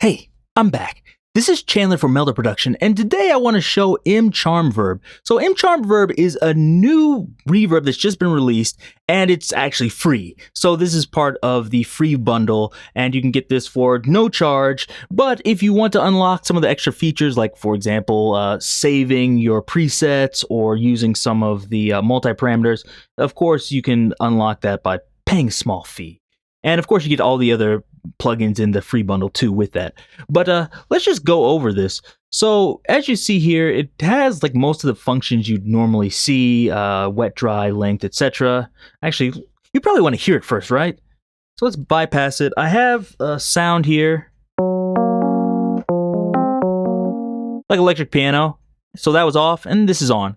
Hey, I'm back. This is Chandler from Melda Production, and today I want to show MCharmVerb. So MCharmVerb is a new reverb that's just been released, and it's actually free. So this is part of the free bundle, and you can get this for no charge. But if you want to unlock some of the extra features, like for example, saving your presets or using some of the multi-parameters, of course you can unlock that by paying a small fee. And of course you get all the other plugins in the free bundle too with that. But let's just go over this. So as you see here, it has like most of the functions you'd normally see, wet, dry, length, etc. Actually, you probably want to hear it first, right? So let's bypass it. I have a sound here, like electric piano. So that was off, and this is on.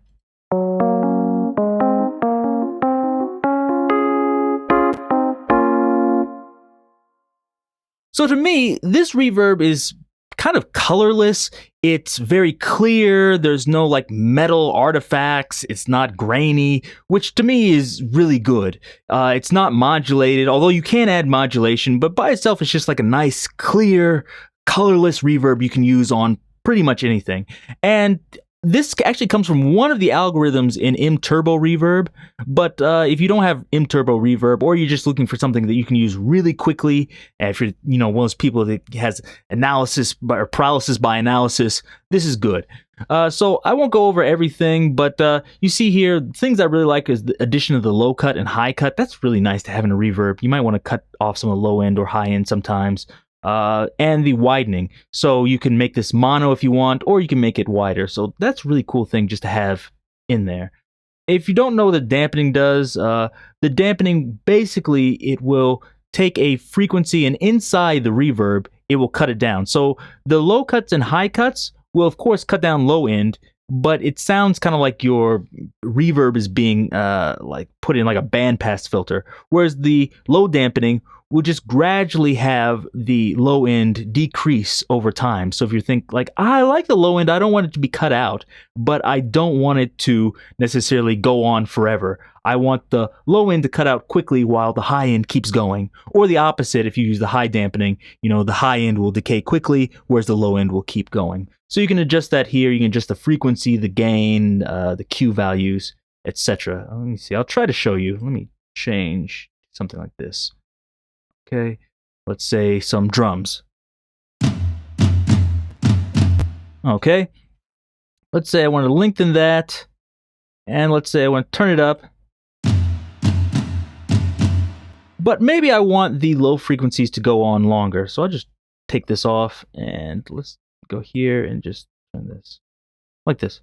So to me, this reverb is kind of colorless. It's very clear. There's no like metal artifacts. It's not grainy, which to me is really good. It's not modulated, although you can add modulation, but by itself, it's just like a nice, clear, colorless reverb you can use on pretty much anything. And this actually comes from one of the algorithms in MCharmVerb, but if you don't have MCharmVerb, or you're just looking for something that you can use really quickly, and if you're one of those people that has analysis or paralysis by analysis, this is good. So I won't go over everything, but you see here, things I really like is the addition of the low cut and high cut. That's really nice to have in a reverb. You might want to cut off some of the low end or high end sometimes. And the widening. So you can make this mono if you want, or you can make it wider. So that's a really cool thing just to have in there. If you don't know what the dampening does, the dampening, basically, it will take a frequency and inside the reverb, it will cut it down. So the low cuts and high cuts will, of course, cut down low end, but it sounds kind of like your reverb is being like put in like a bandpass filter, whereas the low dampening will just gradually have the low end decrease over time. So if you think like, I like the low end, I don't want it to be cut out, but I don't want it to necessarily go on forever. I want the low end to cut out quickly while the high end keeps going. Or the opposite, if you use the high dampening, the high end will decay quickly, whereas the low end will keep going. So you can adjust that here. You can adjust the frequency, the gain, the Q values, etc. Let me see. I'll try to show you. Let me change something like this. Okay, let's say some drums. Okay, let's say I want to lengthen that, and let's say I want to turn it up. But maybe I want the low frequencies to go on longer, so I'll just take this off, and let's go here and just turn this like this.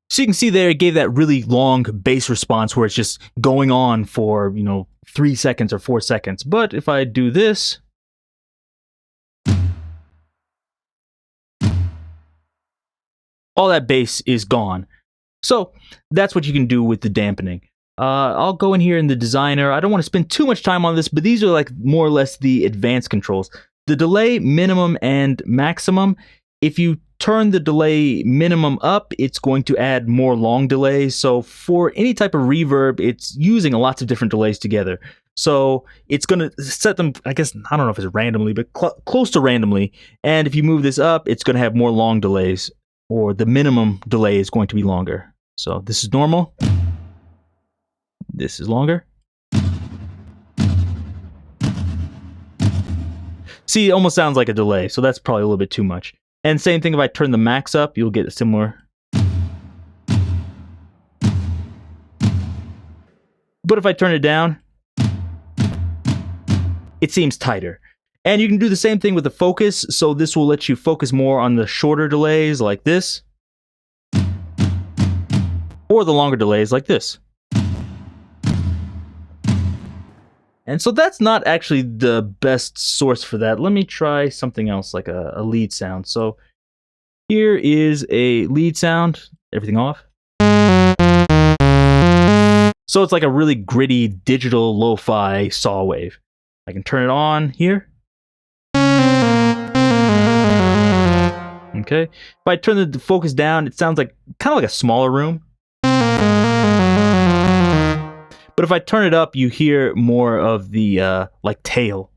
So you can see there, it gave that really long bass response where it's just going on for, 3 seconds or 4 seconds. But if I do this, all that bass is gone. So that's what you can do with the dampening. I'll go in here in the designer. I don't want to spend too much time on this, but these are like more or less the advanced controls. The delay minimum and maximum, if you turn the delay minimum up, it's going to add more long delays. So for any type of reverb, it's using lots of different delays together. So it's going to set them, I guess, I don't know if it's randomly, but close to randomly. And if you move this up, it's going to have more long delays, or the minimum delay is going to be longer. So this is normal. This is longer. See, it almost sounds like a delay, so that's probably a little bit too much. And same thing, if I turn the max up, you'll get a similar. But if I turn it down, it seems tighter. And you can do the same thing with the focus, so this will let you focus more on the shorter delays like this, or the longer delays like this. And so that's not actually the best source for that. Let me try something else, like a lead sound. So here is a lead sound, everything off. So it's like a really gritty digital lo-fi saw wave. I can turn it on here. Okay. If I turn the focus down, it sounds like kind of like a smaller room. But if I turn it up, you hear more of the like tail.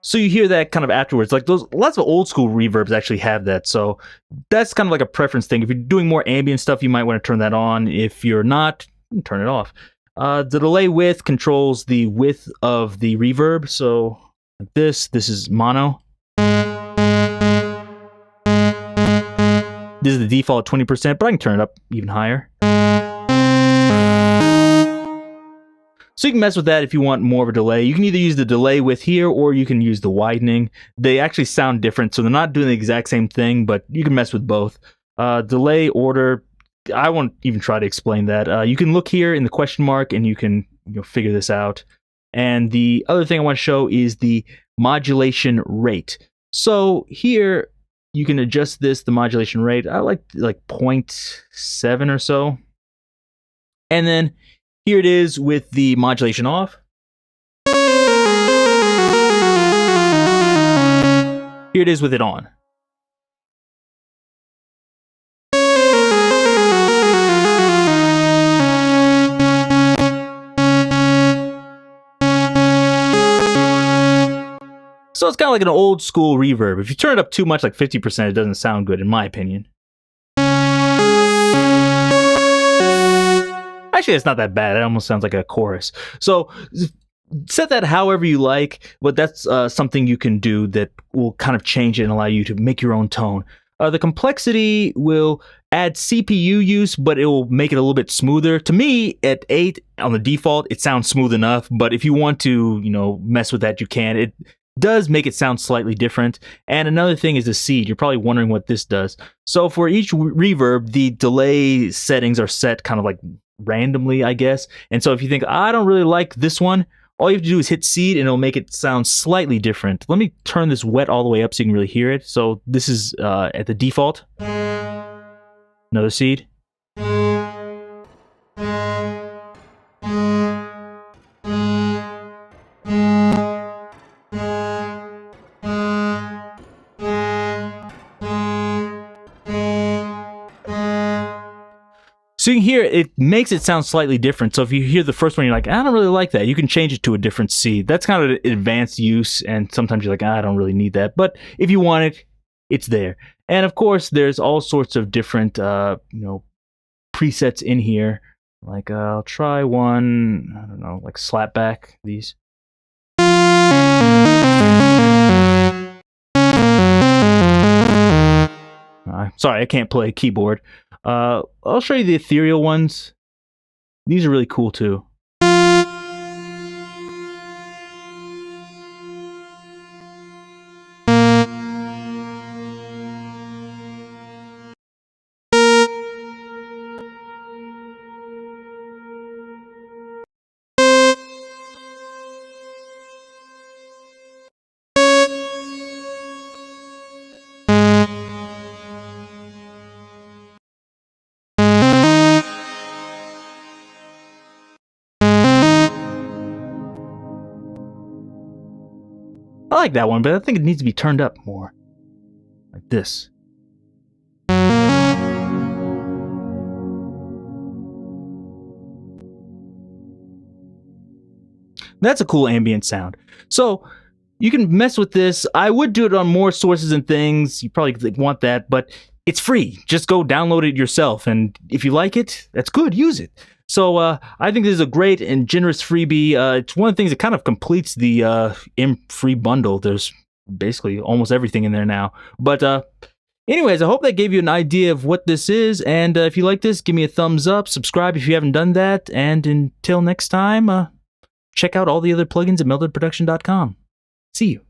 So you hear that kind of afterwards. Like those, lots of old school reverbs actually have that. So that's kind of like a preference thing. If you're doing more ambient stuff, you might want to turn that on. If you're not, turn it off. The delay width controls the width of the reverb. So like this is mono. This is the default 20%, but I can turn it up even higher. So you can mess with that if you want more of a delay. You can either use the delay width here, or you can use the widening. They actually sound different, so they're not doing the exact same thing, but you can mess with both. Delay order, I won't even try to explain that. You can look here in the question mark, and you can figure this out. And the other thing I want to show is the modulation rate. So here you can adjust the modulation rate. I like 0.7 or so. And then here it is with the modulation off. Here it is with it on. So it's kind of like an old school reverb. If you turn it up too much, like 50%, it doesn't sound good, in my opinion. Actually, it's not that bad. It almost sounds like a chorus. So set that however you like, but that's something you can do that will kind of change it and allow you to make your own tone. The complexity will add CPU use, but it will make it a little bit smoother. To me, at 8 on the default, it sounds smooth enough, but if you want to, mess with that, you can. It does make it sound slightly different. And another thing is the seed. You're probably wondering what this does. So for each reverb, the delay settings are set kind of like randomly, I guess. And so if you think, I don't really like this one, all you have to do is hit seed and it'll make it sound slightly different. Let me turn this wet all the way up so you can really hear it. So this is at the default. Another seed. So you can hear it makes it sound slightly different. So if you hear the first one, you're like, I don't really like that. You can change it to a different seed. That's kind of an advanced use, and sometimes you're like, I don't really need that. But if you want it, it's there. And of course, there's all sorts of different, presets in here. Like I'll try one, I don't know, like slapback these. Sorry, I can't play keyboard. I'll show you the ethereal ones. These are really cool too. I like that one, but I think it needs to be turned up more. Like this. That's a cool ambient sound. So you can mess with this. I would do it on more sources and things. You probably want that, but it's free. Just go download it yourself. And if you like it, that's good. Use it. So I think this is a great and generous freebie. It's one of the things that kind of completes the free bundle. There's basically almost everything in there now. But anyways, I hope that gave you an idea of what this is. And if you like this, give me a thumbs up. Subscribe if you haven't done that. And until next time, check out all the other plugins at meldaproduction.com. See you.